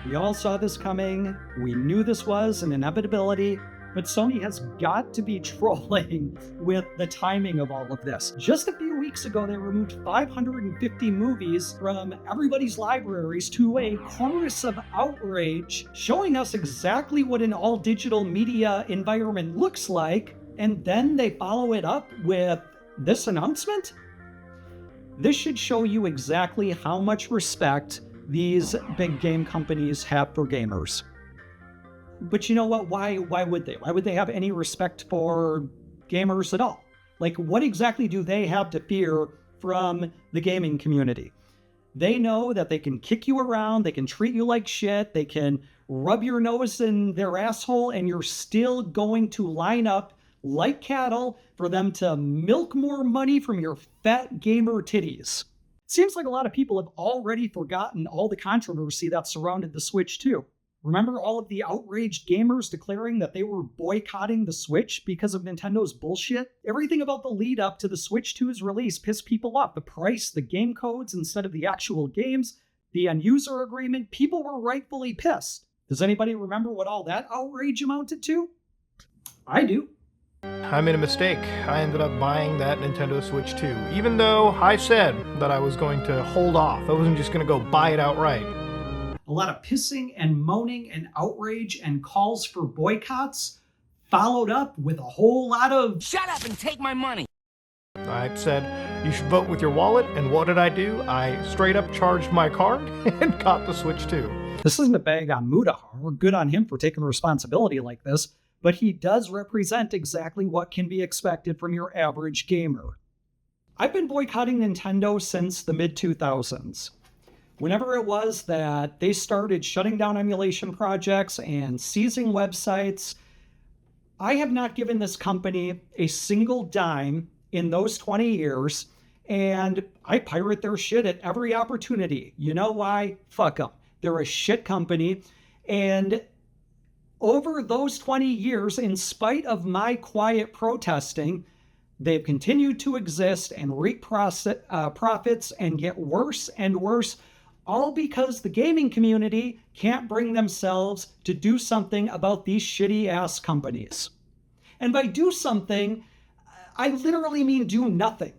We all saw this coming. We knew this was an inevitability, but Sony has got to be trolling with the timing of all of this. Just a few weeks ago, they removed 550 movies from everybody's libraries to a chorus of outrage, showing us exactly what an all-digital media environment looks like, and then they follow it up with this announcement? This should show you exactly how much respect these big game companies have for gamers. But you know what? Why would they? Why would they have any respect for gamers at all? Like, what exactly do they have to fear from the gaming community? They know that they can kick you around, they can treat you like shit, they can rub your nose in their asshole, and you're still going to line up like cattle for them to milk more money from your fat gamer titties. Seems like a lot of people have already forgotten all the controversy that surrounded the Switch 2. Remember all of the outraged gamers declaring that they were boycotting the Switch because of Nintendo's bullshit? Everything about the lead up to the Switch 2's release pissed people off. The price, the game codes instead of the actual games, the end-user agreement, people were rightfully pissed. Does anybody remember what all that outrage amounted to? I do. I made a mistake. I ended up buying that Nintendo Switch 2, even though I said that I was going to hold off. I wasn't just going to go buy it outright. A lot of pissing and moaning and outrage and calls for boycotts, followed up with a whole lot of "Shut up and take my money." I said, you should vote with your wallet, and what did I do? I straight up charged my card and got the Switch 2. This isn't a bag on Mudahar, or good on him for taking responsibility like this, but he does represent exactly what can be expected from your average gamer. I've been boycotting Nintendo since the mid-2000s. Whenever it was that they started shutting down emulation projects and seizing websites, I have not given this company a single dime in those 20 years, and I pirate their shit at every opportunity. You know why? Fuck them. They're a shit company, and over those 20 years, in spite of my quiet protesting, they've continued to exist and reap profits and get worse and worse, all because the gaming community can't bring themselves to do something about these shitty-ass companies. And by do something, I literally mean do nothing.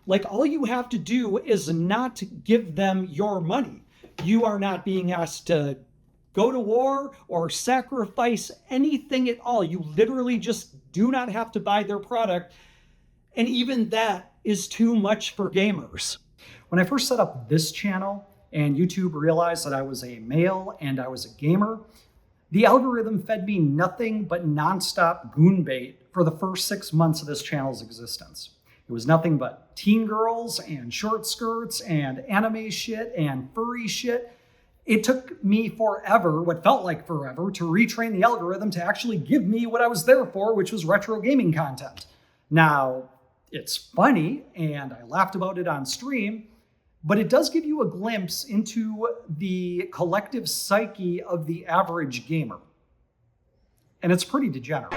Like, all you have to do is not give them your money. You are not being asked to go to war or sacrifice anything at all. You literally just do not have to buy their product. And even that is too much for gamers. When I first set up this channel and YouTube realized that I was a male and I was a gamer, the algorithm fed me nothing but nonstop goon bait for the first 6 months of this channel's existence. It was nothing but teen girls and short skirts and anime shit and furry shit. It took me forever, what felt like forever, to retrain the algorithm to actually give me what I was there for, which was retro gaming content. Now, it's funny, and I laughed about it on stream, but it does give you a glimpse into the collective psyche of the average gamer. And it's pretty degenerate.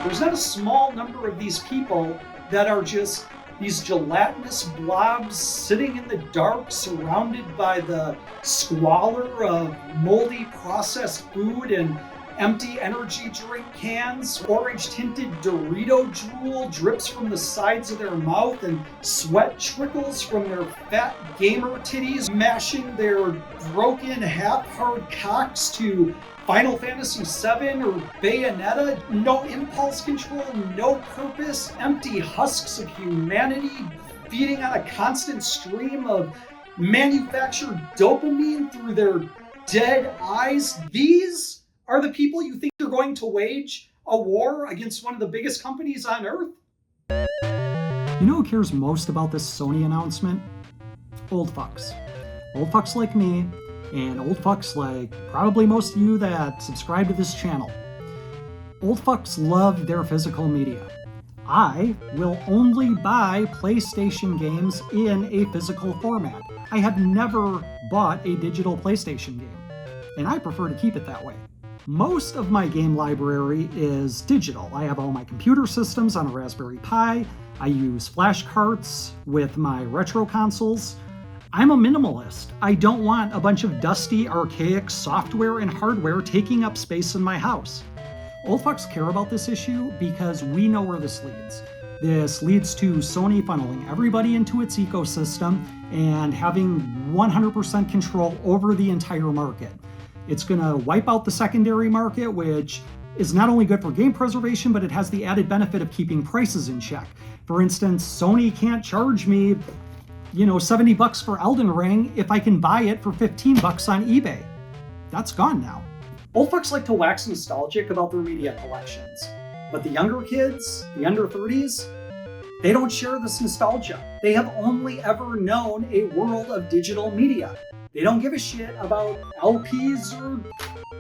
There's not a small number of these people that are just these gelatinous blobs sitting in the dark, surrounded by the squalor of moldy processed food and empty energy drink cans. Orange-tinted Dorito drool drips from the sides of their mouth, and sweat trickles from their fat gamer titties, mashing their broken, half-hard cocks to Final Fantasy VII or Bayonetta. No impulse control, no purpose, empty husks of humanity feeding on a constant stream of manufactured dopamine through their dead eyes. These are the people you think are going to wage a war against one of the biggest companies on Earth? You know who cares most about this Sony announcement? Old fucks. Old fucks like me, and old fucks like probably most of you that subscribe to this channel. Old fucks love their physical media. I will only buy PlayStation games in a physical format. I have never bought a digital PlayStation game, and I prefer to keep it that way. Most of my game library is digital. I have all my computer systems on a Raspberry Pi. I use flash carts with my retro consoles. I'm a minimalist. I don't want a bunch of dusty, archaic software and hardware taking up space in my house. Old fucks care about this issue because we know where this leads. This leads to Sony funneling everybody into its ecosystem and having 100% control over the entire market. It's gonna wipe out the secondary market, which is not only good for game preservation, but it has the added benefit of keeping prices in check. For instance, Sony can't charge me $70 for Elden Ring if I can buy it for $15 on eBay. That's gone now. Old fucks like to wax nostalgic about their media collections, but the younger kids, the under 30s, they don't share this nostalgia. They have only ever known a world of digital media. They don't give a shit about LPs or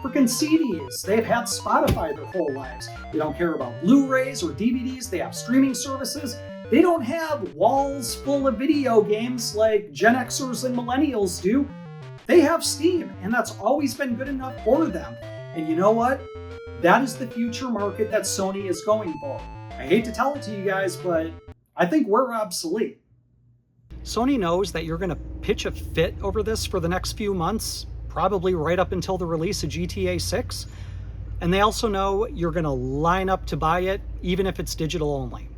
freaking CDs. They've had Spotify their whole lives. They don't care about Blu-rays or DVDs. They have streaming services. They don't have walls full of video games like Gen Xers and Millennials do. They have Steam, and that's always been good enough for them. And you know what? That is the future market that Sony is going for. I hate to tell it to you guys, but I think we're obsolete. Sony knows that you're going to pitch a fit over this for the next few months, probably right up until the release of GTA 6. And they also know you're going to line up to buy it, even if it's digital only.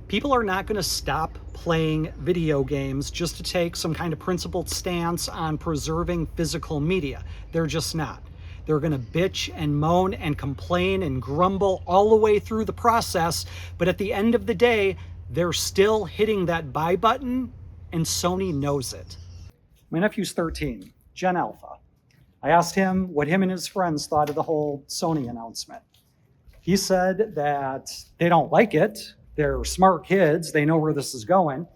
People are not going to stop playing video games just to take some kind of principled stance on preserving physical media. They're just not. They're going to bitch and moan and complain and grumble all the way through the process, but at the end of the day, they're still hitting that buy button, and Sony knows it. My nephew's 13, Gen Alpha. I asked him what him and his friends thought of the whole Sony announcement. He said that they don't like it. They're smart kids. They know where this is going.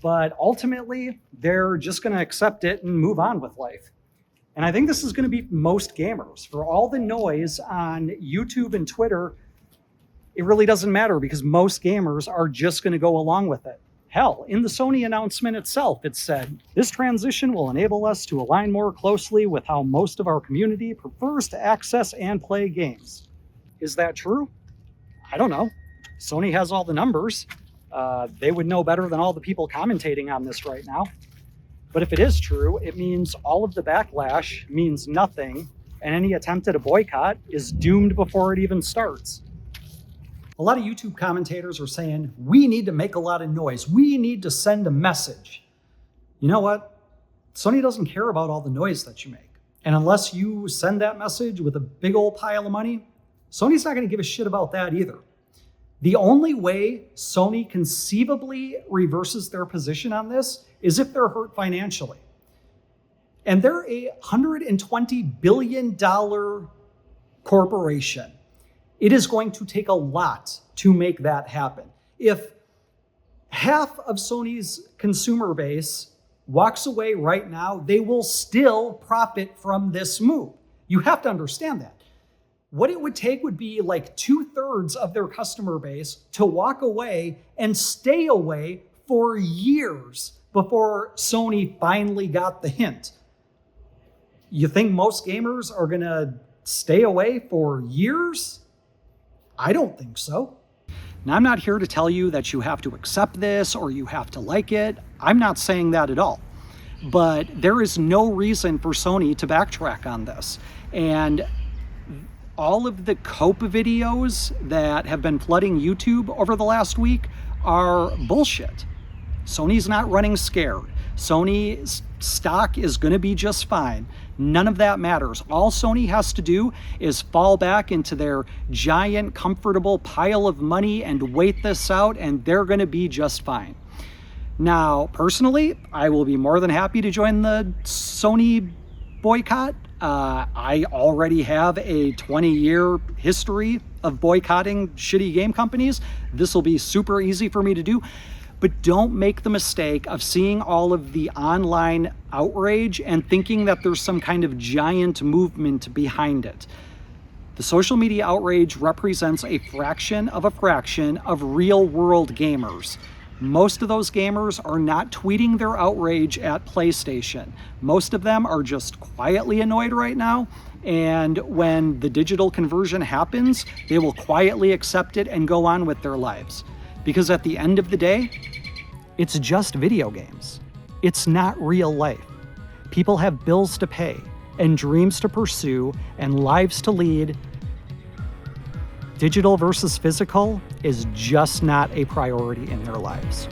But ultimately, they're just going to accept it and move on with life. And I think this is going to be most gamers. For all the noise on YouTube and Twitter, it really doesn't matter because most gamers are just going to go along with it. Hell, in the Sony announcement itself, it said, "This transition will enable us to align more closely with how most of our community prefers to access and play games." Is that true? I don't know. Sony has all the numbers. They would know better than all the people commentating on this right now. But if it is true, it means all of the backlash means nothing, and any attempt at a boycott is doomed before it even starts. A lot of YouTube commentators are saying, we need to make a lot of noise. We need to send a message. You know what? Sony doesn't care about all the noise that you make. And unless you send that message with a big old pile of money, Sony's not going to give a shit about that either. The only way Sony conceivably reverses their position on this is if they're hurt financially. And they're a $120 billion corporation. It is going to take a lot to make that happen. If half of Sony's consumer base walks away right now, they will still profit from this move. You have to understand that. What it would take would be like 2/3 of their customer base to walk away and stay away for years before Sony finally got the hint. You think most gamers are going to stay away for years? I don't think so. Now, I'm not here to tell you that you have to accept this or you have to like it. I'm not saying that at all. But there is no reason for Sony to backtrack on this. And all of the cope videos that have been flooding YouTube over the last week are bullshit. Sony's not running scared. Sony's stock is going to be just fine. None of that matters. All Sony has to do is fall back into their giant, comfortable pile of money and wait this out, and they're going to be just fine. Now, personally, I will be more than happy to join the Sony boycott. I already have a 20-year history of boycotting shitty game companies. This will be super easy for me to do. But don't make the mistake of seeing all of the online outrage and thinking that there's some kind of giant movement behind it. The social media outrage represents a fraction of real-world gamers. Most of those gamers are not tweeting their outrage at PlayStation. Most of them are just quietly annoyed right now, and when the digital conversion happens, they will quietly accept it and go on with their lives. Because at the end of the day, it's just video games. It's not real life. People have bills to pay, and dreams to pursue, and lives to lead. Digital versus physical is just not a priority in their lives.